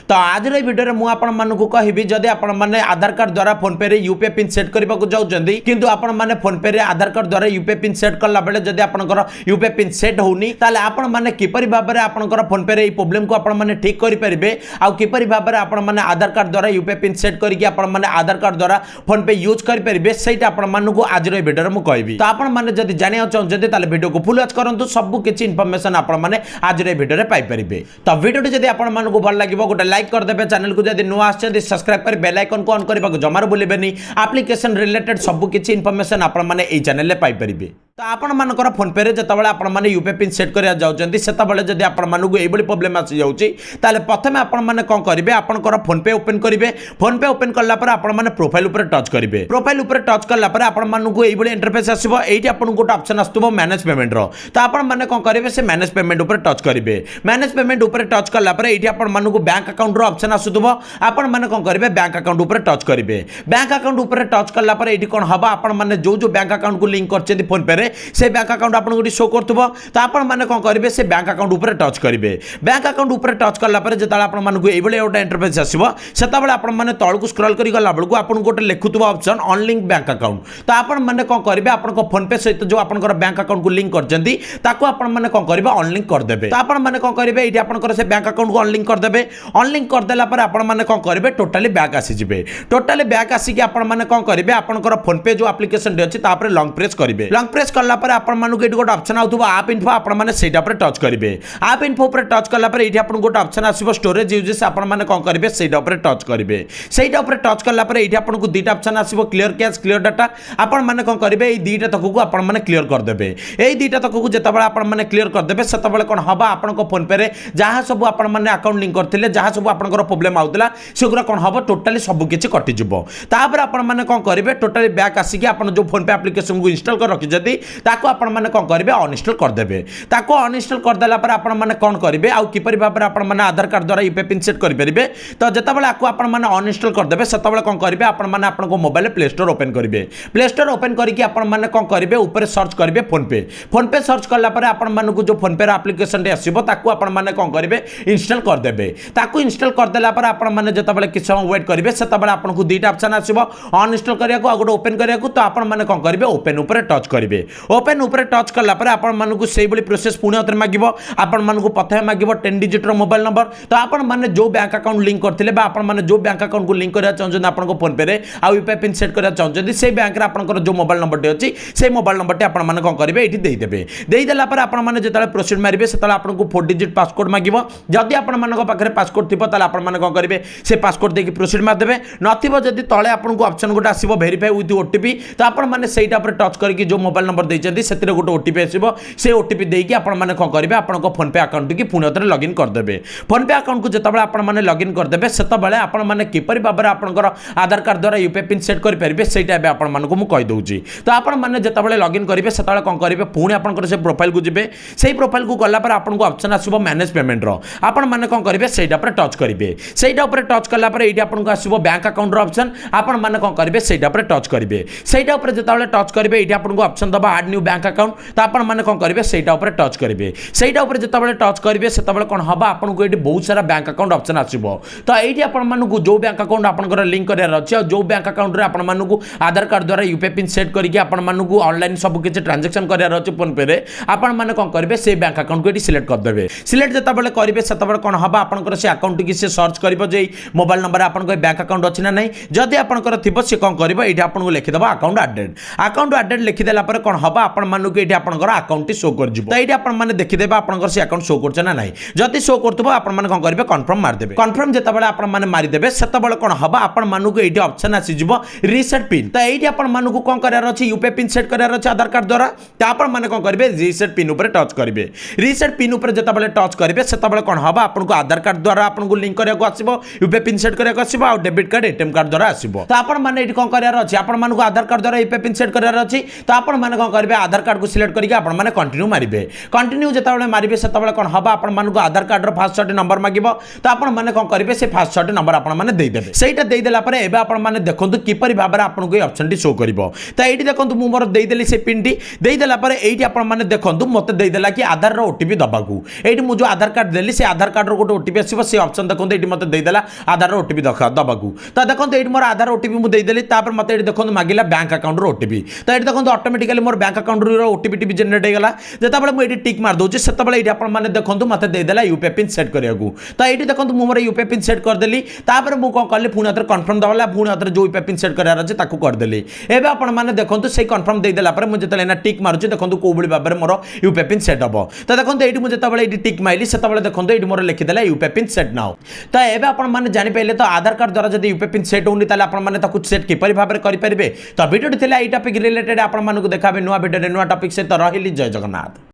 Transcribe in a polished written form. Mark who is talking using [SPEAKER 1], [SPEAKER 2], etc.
[SPEAKER 1] तो आज भिडियो में मुझे कहबी जदि आपने आधार कार्ड द्वारा फोन पे यूपीआई पिन सेट करने को जाऊँगी किंतु आपने फोन पे आधार कार्ड द्वारा यूपीआई पिन सेट कला बेले जदि आपनकर यूपीआई पिन सेट होनी ताले आपण माने किपरि भाबरे आपनकर फोन पे प्रॉब्लम को आपण माने ठीक करि परिबे आ किपरि भाबरे आपण माने आधार कार्ड द्वारा यूपीआई पिन सेट करके आपण माने आधार कार्ड द्वारा फोन पे यूज करि परिबे सेटा आपण मानकु आज भिडियो में कहबी। तो आपण माने जदि जानिया चाहते ताले वीडियो को फुल वॉच करंतु सब किछि इन्फॉर्मेशन आपण माने आज भिडियो में पाई परिबे। तो वीडियो जदि आपण मानकु भल लागिबो गोटे लाइक कर देबे, चैनल को जदि नुआ आछे सब्सक्राइब कर बेल आइकन को ऑन करबा को जमार भूलिबेनी। एप्लीकेशन रिलेटेड सब किछि इन्फॉर्मेशन आपण माने एई चैनल ले पाई परिबे। तो आपण मानकर फोन पे जितेबाला आपण माने यूपीआई पिन सेट करिया जाउचंती सेताबेले जदि आपण मानकु एबोली प्रॉब्लम आसी जाउची ताले प्रथमे आपण माने कोन करिवे आपनकर फोन पे ओपन करिवे। फोन पे ओपन करला पर आपण माने प्रोफाइल ऊपर टच करिवे। प्रोफाइल ऊपर टच करला पर आपण मानकु एबोली इंटरफेस आसीबो। एठी आपण गोटे ऑप्शन आस्तबो मैनेज पेमेंट रो। तो आपण माने कोन करिवे से मैनेज पेमेंट ऊपर टच करिवे। मैनेज पेमेंट ऊपर टच करला पर एठी आपण मानकु बैंक अकाउंट रो ऑप्शन आसुतबो। आपण माने कोन करिवे बैंक अकाउंट ऊपर टच करिवे। बैंक अकाउंट ऊपर टच करला पर एठी कोन हबा आपण माने जो बैंक अकाउंट को लिंक करचेंती फोन पे रे से बैंक अकाउंट आपन गोटी शो करथबो। तो आपण माने कोन करिवे से बैंक अकाउंट ऊपर टच करिवे। बैंक अकाउंट ऊपर टच करला पर जेताला आपण मानकु एबोले ओटा इंटरफेस आसीबो सेताबेले आपण माने तळ को स्क्रॉल करि गला बेलकु आपण गोटे लेखुथबो option on link bank account. तो आपण माने कोन करिवे आपण को फोन पे सहित जो आपनकर बैंक अकाउंट को लिंक करचंती ताको आपण माने कोन करिवे ऑन लिंक कर देबे। तो आपण माने कोन करिवे एठी आपनकर से बैंक अकाउंट को ऑन लिंक कर देबे। ऑन लिंक कर देला पर आपण माने कोन करिवे टोटली बैक आसी जिवे। टोटली बैक आसी कि आपण माने कोन करिवे आपनकर फोन पे जो एप्लीकेशन अछि ता पर लॉन्ग प्रेस करिवे। लॉन्ग प्रेस करला पर आपण मानकु एठी गोटे ऑप्शन आउथबो आप इन्फो आपण माने सेटा पर टच करिवे। आप इन्फो पर टच करला पर एठी आपण गोटे ऑप्शन आसीबो स्टोरेज यूजेस आपण माने कोन करिवे सेटा पर टच करिवे। सेटा पर टच करला पर एठी आपण को दुईटा ऑप्शन आसीबो क्लियर कैश क्लियर डाटा। आपण माने कोन करिवे ए दुईटा तक को आपण माने क्लियर कर देबे। ए दुईटा तक को जेताबेले आपण माने क्लियर कर देबे सेताबेले कोन हबा आपण को फोन पे रे जहां सब आपण माने अकाउंट लिंक करथिले जहां सब आपनकर प्रॉब्लम आउतला सेगुरा कोन हबो टोटली सब किछि कटि जिवो। तापर आपण माने कोन करिवे टोटली बैक आसी कि आपण जो फोन पे एप्लीकेशन को इंस्टॉल कर रखि जदी ताको आपण माने कोन करिवे अनइंस्टॉल कर देबे। ताको अनइंस्टॉल कर देला पर आपण माने कोन करिवे आ किपरि भाबर आपण माने आधार कार्ड द्वारा यूपीआई पिन सेट करि परिबे। तो जेताबेले आको आपण माने अनइंस्टॉल कर देबे सेताबेले कोन करिवे आपण माने आपण को मोबाइल प्ले स्टोर ओपन करिवे। प्ले स्टोर ओपन करिकि आपण माने कोन करिवे ऊपर सर्च करिवे फोन पे। फोन पे सर्च करला पर आपण माने को जो फोन पे एप्लीकेशन रे आसीबो ताको आपण माने कोन करिवे इंस्टॉल कर देबे। ताको इंस्टॉल कर देला पर आपण माने जेताबेले किछ समय वेट करिवे सेताबेले आपण को दुईटा ऑप्शन आसीबो अनइंस्टॉल करिया को आ गोटे ओपन करिया को। तो आपण माने कोन करिवे ओपन ऊपर टच करिवे। ओपन ऊपर टच करला पर आपण माने को सेही बली प्रोसेस पुणी अथरे मागिबो। आपण माने को प्रथमे मागिबो 10 डिजिट रो मोबाइल नंबर। तो आपण माने जो बैंक अकाउंट लिंक करथिले बा आपण माने जो बैंक अकाउंट को लिंक करिया चाहछन आपण को फोन पे रे आ यूपीआई पिन सेट करिया चाहछन से बैंक रे आपनकर जो मोबाइल नंबर टे अछि से मोबाइल नंबर टे आपण माने कोन करिवे एठी देई देबे। देई देला पर आपण माने जेताले प्रोसीड मारिबे सेताले आपण को 4 डिजिट पासवर्ड मागिबो। जदि आपण माने को पाखरे पासवर्ड थिबो ताले आपण माने कोन करिवे से पासवर्ड देकी प्रोसीड मार देबे। नथिबो जदि तळे आपण को ऑप्शन गोटे आसीबो वेरीफाई विथ ओटीपी। तो आपण माने सेटा पर टच करके जो मोबाइल नंबर देइचंती सेतिरे गोटे ओटीपी आसीबो। से ओटीपी देकी आपण माने कोन करिवे आपण को फोन पे अकाउंट की पुणी अथरे लॉगिन कर देबे। फोन पे अकाउंट को जेताबेले आपण माने लॉगिन कर देबे सेताबेले आपण माने किपरि भाबरे आपनकर आधार कार्ड द्वारा यूपीआई पिन सेट करि परिबे सेटा बे आपण मानको मु कहि दउची। तो आपण माने जेताबेले लॉगिन करिवे सेताबेले कोन करिवे पुणी आपनकर से प्रोफाइल को जिबे। सेही प्रोफाइल को गला पर आपण को ऑप्शन आसीबो मैनेज पेमेंट रो। आपण माने कोन करिवे सेटा पर टच करिवे। सेटा ऊपर टच करला पर एठी आपण को आसीबो बैंक अकाउंट रो ऑप्शन। आपण माने कोन करिवे सेटा पर टच करिवे। सेटा ऊपर जेताबेले टच करिवे एठी आपण को ऑप्शन दबा ऐड न्यू बैंक अकाउंट। तो आपण माने कोन करिवे सेटा ऊपर टच करिवे। सेटा ऊपर जेताबेले टच करिवे सेताबेले कोन हबा आपण को एठी बहुत सारा बैंक अकाउंट ऑप्शन आसीबो। तो एठी आपण मानकु जो बैंक अकाउंट आपनकर लिंक करिया अछि जो बैंक अकाउंट रे आपण मानकु आधार कार्ड द्वारा यूपीआई पिन सेट करिके आपण मानकु ऑनलाइन सब किछ ट्रांजैक्शन करिया अछि फोन पे रे आपण माने कोन करिवे से बैंक अकाउंट को एठी सिलेक्ट कर देबे। सिलेक्ट जेताबेले करिवे सेताबेले कोन हबा आपनकर से अकाउंट की से सर्च करिवो जे मोबाइल नंबर आपनकर बैंक अकाउंट अछि ना नै। जदि आपनकर थिबो से कोन करिवो एठी आपनको लिखि दबा अकाउंट एडेड। अकाउंट एडेड लिखि देला पर कोन हबा आपण मानकु एठी आपनकर अकाउंट शो कर जिवो। तो एठी आपण माने देखि देबा आपनकर से अकाउंट शो करछ ना नै। जदि शो करथबो आपण माने कोन करिवे कन्फर्म मार देबे। कन्फर्म जेताबेले आपण माने मारि देबे सेताबेले कोन हबा आपण मानकु एठी ऑप्शन आसी जिवो रीसेट पिन। तो एठी आपण मानकु कोन करियार अछि यूपीआई पिन सेट करियार अछि आधार कार्ड द्वारा। तो आपण माने कोन करिवे रीसेट पिन ऊपर टच करिवे। रीसेट पिन ऊपर जेताबेले टच करिवे सेताबेले कोन हबा आपनको आधार कार्ड द्वारा आपनको लिंक करिया को आसीबो यूपीआई पिन सेट करिया को आसीबो आ डेबिट कार्ड एटीएम कार्ड द्वारा आसीबो। तो आपण माने एठी कोन करियार अछि आपण मानकु आधार कार्ड द्वारा यूपीआई पिन सेट करियार अछि। तो आपण माने कोन करिवे आधार कार्ड को सिलेक्ट करिके आपण माने कंटिन्यू मारिबे। कंटिन्यू जेताबेले मारिबे सेताबेले कोन हबा आपण मानकु आधार कार्ड रो फास्ट 6 नंबर मागिबो। तो आपण माने कोन करिवे से फास्ट 6 नंबर आपण माने देई देबे। सेटा देई देला परे एबे आपण माने देखंतु किपरि भाबरे आपनको ए ऑप्शन टी शो करिवो। तो एठी देखंतु मु मोर देई देली से पिन टी देई देला परे एठी आपण माने देखंतु मते देई देला कि आधार रो ओटीपी दबाकू। एठी मु जो आधार कार्ड देली से आधार कार्ड रो गोटे ओटीपी आसीबो से ऑप्शन देखो ये मत देदेला आधार ओटीपी दबाकू तो देखो ये मोर आधार ओटीपी मुझे देदेली मत ये देखो मागिला बैंक अकाउंट ओटीपी तो ये देखो ऑटोमेटिकली मोर बैंक अकाउंट ओटीपी टी जनरेट होगा जितेबाला मुझे टिक मार दूसरी से आपने देखो मत देदेला यूपीआई पिन सेट करने तो ये देखो मोर यूपीआई पिन सेट करदेली मुझे कौन कली पुणी हाथ कन्फर्म दबाला पुणी हाथ जो यूपीआई पिन सेट करार अच्छे करदेली एवं आपने देखो से कन्फर्म देदेला मुझे टिक मारुची देखो कौ भाव में मोर यूपीआई पिन सेट हम तो देखो ये मुझे ये टिक माइली से देखो ये मोर लिखिदेला यूपीआई पिन सेट नाउ तो एवं आपने जानीपारे तो आधार कार्ड द्वारा जब यूपीआई पिन सेट होनी आपको सेट किपर भाव में करेंगे तो वीडियो थी यही टॉपिक रिलेटेड आपको देखा नुआ वीडियो नुआ टॉपिक से तो रही जय जगन्नाथ।